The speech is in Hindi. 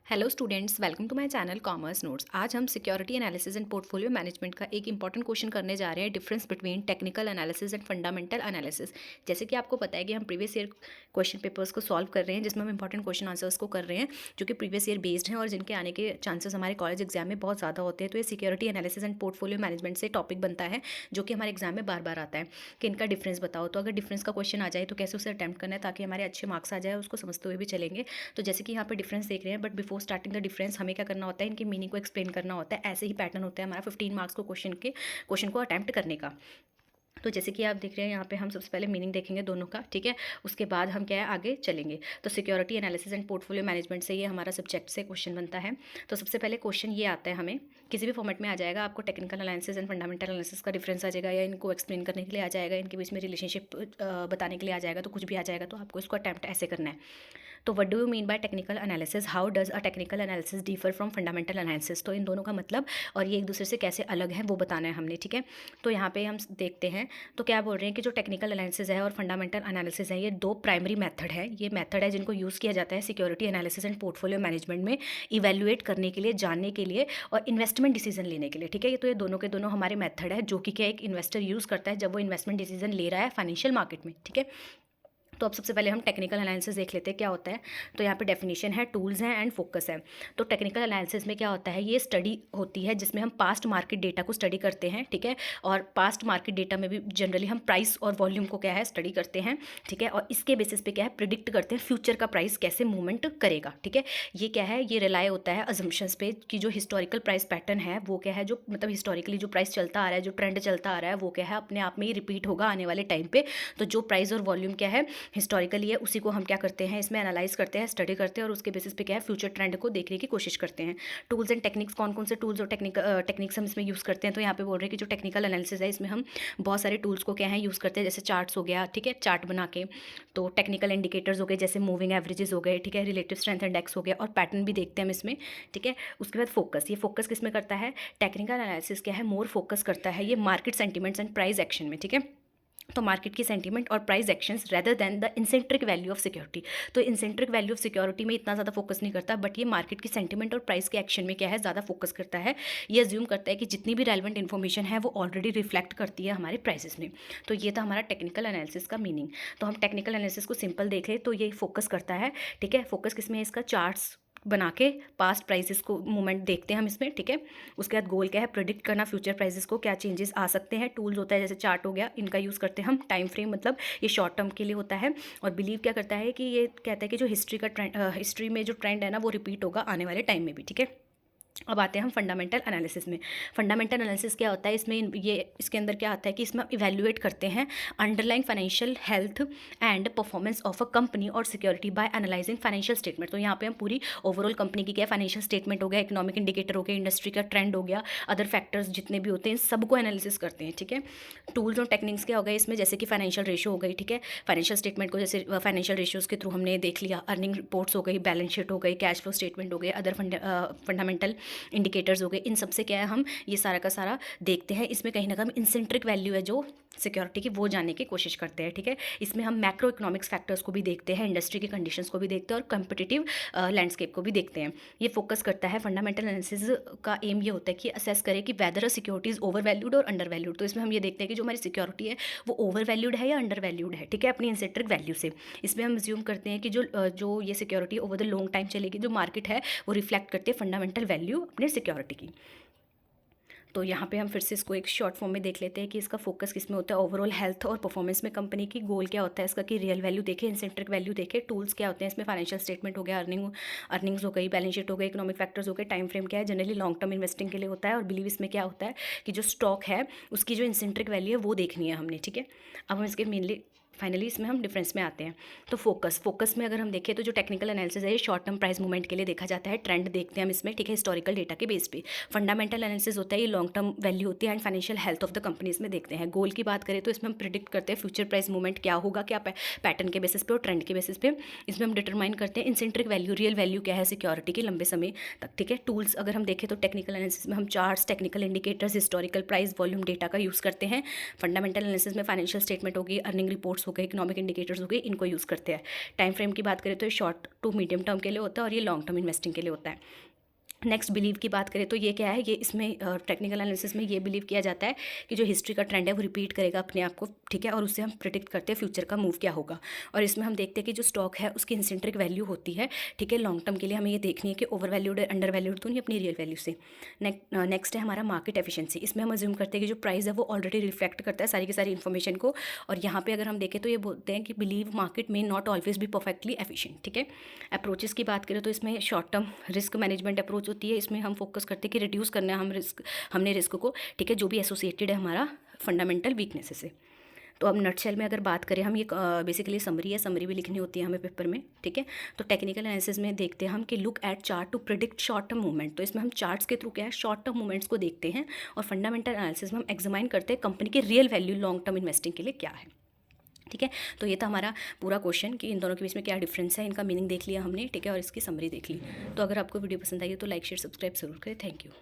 Hello students, welcome to my channel commerce notes. आज हम security analysis and portfolio management का एक इंपॉर्टेंट क्वेश्चन करने जा रहे हैं, difference between technical analysis and fundamental analysis. जैसे कि आपको पता है कि हम प्रीवियस ईयर क्वेश्चन पेपर्स को सॉल्व कर रहे हैं, जिसमें हम इंपॉर्टेंट क्वेश्चन आंसर्स को कर रहे हैं जो कि प्रीवियस ईयर बेस्ड हैं और जिनके आने के चांसेस हमारे कॉलेज एग्जाम में बहुत ज़्यादा होते हैं। तो ये security analysis and portfolio management से टॉपिक बनता है जो कि हमारे एग्जाम में बार बार आता है कि इनका डिफरेंस बताओ। तो अगर डिफरेंस का क्वेश्चन आ जाए तो कैसे उसे अटैम्प्ट करना है ताकि हमारे अच्छे मार्क्स आ जाए, उसको समझते हुए भी चलेंगे। तो जैसे कि यहाँ पे डिफरेंस देख रहे हैं, but before starting the difference हमें क्या करना होता है, इनकी मीनिंग को एक्सप्लेन करना होता है। ऐसे ही पैटर्न होता है हमारा 15 मार्क्स को क्वेश्चन को अटैम्प्ट करने का। तो जैसे कि आप देख रहे हैं यहाँ पे हम सबसे पहले मीनिंग देखेंगे दोनों का, ठीक है। उसके बाद हम क्या है आगे चलेंगे। तो security analysis and portfolio management से ये हमारा सब्जेक्ट से क्वेश्चन बनता है। तो सबसे पहले क्वेश्चन ये आता है, हमें किसी भी फॉर्मेट में आ जाएगा, आपको technical analysis and fundamental analysis का डिफरेंस आ जाएगा, या इनको एक्सप्लेन करने के लिए आ जाएगा, इनके बीच में रिलेशनशिप बताने के लिए आ जाएगा, तो कुछ भी आ जाएगा। तो आपको इसको अटैम्प्ट ऐसे करना है। तो what do you mean by technical analysis, how does a technical analysis differ from fundamental analysis. तो इन दोनों का मतलब और ये एक दूसरे से कैसे अलग है वो बताना है हमने, ठीक है। तो यहाँ पे हम देखते हैं, तो क्या बोल रहे हैं कि जो टेक्निकल एनालिसिस है और फंडामेंटल एनालिसिस है, ये दो प्राइमरी मेथड है। ये मेथड है जिनको यूज़ किया जाता है security analysis and portfolio management में इवैल्यूएट करने के लिए, जानने के लिए और इन्वेस्टमेंट डिसीजन लेने के लिए, ठीक है। ये तो ये दोनों के दोनों हमारे मेथड है जो कि क्या एक इन्वेस्टर यूज़ करता है जब वो इन्वेस्टमेंट डिसीजन ले रहा है फाइनेंशियल मार्केट में, ठीक है। तो अब सबसे पहले हम टेक्निकल एनालिसिस देख लेते हैं क्या होता है। तो यहाँ पे डेफिनेशन है, टूल्स हैं एंड फोकस है। तो टेक्निकल एनालिसिस में क्या होता है, ये स्टडी होती है जिसमें हम पास्ट मार्केट डेटा को स्टडी करते हैं, ठीक है। और पास्ट मार्केट डेटा में भी जनरली हम प्राइस और वॉल्यूम को क्या है स्टडी करते हैं, ठीक है। और इसके बेसिस पे क्या है प्रिडिक्ट करते हैं फ्यूचर का प्राइस कैसे मूवमेंट करेगा, ठीक है। ये क्या है, ये रिलाय होता है अजम्पशंस पे कि जो हिस्टोरिकल प्राइस पैटर्न है वो क्या है, जो मतलब हिस्टोरिकली जो प्राइस चलता आ रहा है, जो ट्रेंड चलता आ रहा है वो क्या है अपने आप में ही रिपीट होगा आने वाले टाइम पे। तो जो प्राइस और वॉल्यूम क्या है हिस्टोरिकली है, उसी को हम क्या करते हैं इसमें एनालाइज करते हैं, स्टडी करते हैं और उसके बेसिस पे क्या है फ्यूचर ट्रेंड को देखने की कोशिश करते हैं। टूल्स एंड टेक्निक्स, कौन कौन से टूल्स और टेक्निक्स हम इसमें यूज़ करते हैं। तो यहाँ पे बोल रहे हैं कि जो टेक्निकल एनालिसिस है इसमें हम बहुत सारे टूल्स को क्या है यूज़ करते हैं, जैसे चार्ट्स हो गया, ठीक है, चार्ट बना के। तो टेक्निकल इंडिकेटर्स हो गए, जैसे मूविंग एवरेजेस हो गए, ठीक है, रिलेटिव स्ट्रेंथ इंडेक्स हो गया, और पैटर्न भी देखते हैं हम इसमें, ठीक है। उसके बाद फोकस, ये फोकस किस में करता है, टेक्निकल एनालिसिस क्या है मोर फोकस करता है ये market sentiments and price action में, ठीक है। तो मार्केट की सेंटीमेंट और price actions rather than the इंसेंट्रिक वैल्यू ऑफ सिक्योरिटी। तो इंसेंट्रिक वैल्यू ऑफ सिक्योरिटी में इतना ज़्यादा फोकस नहीं करता, बट ये मार्केट की सेंटीमेंट और प्राइस के एक्शन में क्या है ज़्यादा फोकस करता है। ये अज्यूम करता है कि जितनी भी रेलिवेंट इन्फॉर्मेशन है वो ऑलरेडी रिफ्लेक्ट करती है हमारे प्राइसेस में। तो ये था हमारा टेक्निकल एनालिसिस का मीनिंग। तो हम टेक्निकल एनालिसिस को सिंपल देख लें तो ये फोकस करता है, ठीक है। फोकस किस में है, इसका चार्ट्स बना के पास्ट प्राइसेस को मूवमेंट देखते हैं हम इसमें, ठीक है। उसके बाद गोल क्या है, प्रिडिक्ट करना फ्यूचर प्राइसेस को क्या चेंजेस आ सकते हैं। टूल्स होता है जैसे चार्ट हो गया, इनका यूज़ करते हैं हम। टाइम फ्रेम मतलब ये शॉर्ट टर्म के लिए होता है। और बिलीव क्या करता है कि ये कहता है कि जो हिस्ट्री का ट्रेंड, हिस्ट्री में जो ट्रेंड है ना वो रिपीट होगा आने वाले टाइम में भी, ठीक है। अब आते हैं हम फंडामेंटल एनालिसिस में। फंडामेंटल एनालिसिस क्या होता है, इसमें ये इसके अंदर क्या आता है कि इसमें हम इवैल्यूएट करते हैं underlying financial health and performance of a company और security by analysing financial statement. तो यहाँ पे हम पूरी ओवरऑल कंपनी की क्या फाइनेंशियल स्टेटमेंट हो गया, इकोनॉमिक इंडिकेटर हो गया, इंडस्ट्री का ट्रेंड हो गया, अदर फैक्टर्स जितने भी होते हैं सबको एनालिसिस करते हैं, ठीक है। टूल्स और टेक्निक्स क्या हो गए इसमें, जैसे कि फाइनेंशियल रेशियो हो गई, ठीक है। फाइनेंशियल स्टेटमेंट को जैसे फाइनेंशियल रेशियोज़ के थ्रू हमने देख लिया, अर्निंग रिपोर्ट्स हो गई, बैलेंस शीट हो गई, कैश फ्लो स्टेटमेंट हो गए, अदर फंडामेंटल इंडिकेटर्स हो गए। इन सबसे क्या है हम ये सारा का सारा देखते हैं। इसमें कहीं ना कहीं इंसेंट्रिक वैल्यू है जो सिक्योरिटी की वो जानने की कोशिश करते हैं, ठीक है। इसमें हम मैक्रो इकोनॉमिक्स फैक्टर्स को भी देखते हैं, इंडस्ट्री की कंडीशंस को भी देखते हैं और कम्पिटिटिव लैंडस्केप को भी देखते हैं। ये फोकस करता है, फंडामेंटल एनालिसिस का एम ये होता है कि असेस करें कि weather a security is over valued और अंडर वैल्यूड। तो इसमें हम ये देखते हैं कि जो हमारी सिक्योरिटी है वो ओवर वैल्यूड है या अंडर वैल्यूड है, ठीक है, अपनी इंसेंट्रिक वैल्यू से। इसमें हम अज्यूम करते हैं कि जो ये security over the long time चलेगी, जो मार्केट है वो रिफ्लेक्ट करती है फंडामेंटल वैल्यू अपने सिक्योरिटी की। तो यहाँ पे हम फिर से इसको एक शॉर्ट फॉर्म में देख लेते हैं कि इसका फोकस किस में होता है, ओवरऑल हेल्थ और परफॉर्मेंस में कंपनी की। गोल क्या होता है इसका कि रियल वैल्यू देखे, इंसेंट्रिक वैल्यू देखे। टूल्स क्या होते हैं इसमें, फाइनेंशियल स्टेटमेंट हो गया, अर्निंग्स हो गई, बैलेंस शीट हो गई, इकोनॉमिक फैक्टर्स हो गए। टाइम फ्रेम क्या है, जनरली लॉन्ग टर्म इन्वेस्टिंग के लिए होता है। और बिलीव इसमें क्या होता है कि जो स्टॉक है उसकी जो इंसेंट्रिक वैल्यू है वो देखनी है हमने, ठीक है। अब हम इसके मेनली फाइनली इसमें हम डिफरेंस में आते हैं। तो फोकस में अगर हम देखें तो जो टेक्निकल एनालिसिस है ये शॉर्ट टर्म प्राइस मूवमेंट के लिए देखा जाता है, ट्रेंड देखते हैं हम इसमें, ठीक है, हिस्टोरिकल डेटा के बेस पे। फंडामेंटल एनालिसिस होता है ये लॉन्ग टर्म वैल्यू होती है and financial health of the company इसमें देखते हैं। गोल की बात करें तो इसमें हम प्रिडिक्ट करते हैं फ्यूचर प्राइस मूवमेंट क्या होगा, क्या पैटर्न के बेसिस पे और ट्रेंड के बेसिस पे। इसमें हम डिटरमाइन करते हैं इंसेंट्रिक वैल्यू, रियल वैल्यू क्या है सिक्योरिटी की लंबे समय तक, ठीक है। टूल्स अगर हम देखें तो टेक्निकल एनालिसिस में हम charts, technical indicators, historical price volume data का यूज़ करते हैं। फंडामेंटल एनालिसिस में फाइनेंशियल स्टेटमेंट होगी, अर्निंग रिपोर्ट्स हो गए, इकोनॉमिक इंडिकेटर्स हो गए, इनको यूज़ करते हैं। टाइम फ्रेम की बात करें तो ये शॉर्ट टू मीडियम टर्म के लिए होता है और ये लॉन्ग टर्म इन्वेस्टिंग के लिए होता है। नेक्स्ट बिलीव की बात करें तो ये क्या है, ये इसमें टेक्निकल एनालिसिस में ये बिलीव किया जाता है कि जो हिस्ट्री का ट्रेंड है वो रिपीट करेगा अपने आप को, ठीक है, और उससे हम प्रिडिक्ट करते हैं फ्यूचर का मूव क्या होगा। और इसमें हम देखते हैं कि जो स्टॉक है उसकी इंसेंट्रिक वैल्यू होती है, ठीक है, लॉन्ग टर्म के लिए हमें ये देखनी है कि ओवर वैल्यूड है, अंडर वैल्यूड तो नहीं अपनी रियल वैल्यू से। नेक्स्ट है हमारा मार्केट एफिशिएंसी। इसमें हम अज्यूम करते हैं कि जो प्राइस है वो ऑलरेडी रिफ्लेक्ट करता है सारी की सारी इन्फॉर्मेशन को। और यहाँ पे अगर हम देखें तो ये बोलते हैं कि बिलीव मार्केट में नॉट ऑलवेज भी परफेक्टली एफिशिएंट, ठीक है। अप्रोचेस की बात करें तो इसमें short term risk management approach होती है। इसमें हम फोकस करते हैं कि रिड्यूस करना है हमने रिस्क को, ठीक है, जो भी एसोसिएटेड है हमारा फंडामेंटल वीकनेसेस से। तो अब नटशेल में अगर बात करें हम, ये बेसिकली समरी है, समरी भी लिखनी होती है हमें पेपर में, ठीक है। तो टेक्निकल एनालिसिस में देखते हैं हम कि look at chart to predict short term movement. तो इसमें हम चार्ट्स के थ्रू क्या है, शॉर्ट टर्म मूवमेंट्स को देखते हैं। और फंडामेंटल एनालिसिस में हम एग्जामाइन करते हैं कंपनी की real value long term investing के लिए क्या है, ठीक है। तो ये था हमारा पूरा क्वेश्चन कि इन दोनों के बीच में क्या डिफरेंस है, इनका मीनिंग देख लिया हमने, ठीक है, और इसकी समरी देख ली। तो अगर आपको वीडियो पसंद आई है तो लाइक शेयर सब्सक्राइब जरूर करें। Thank you.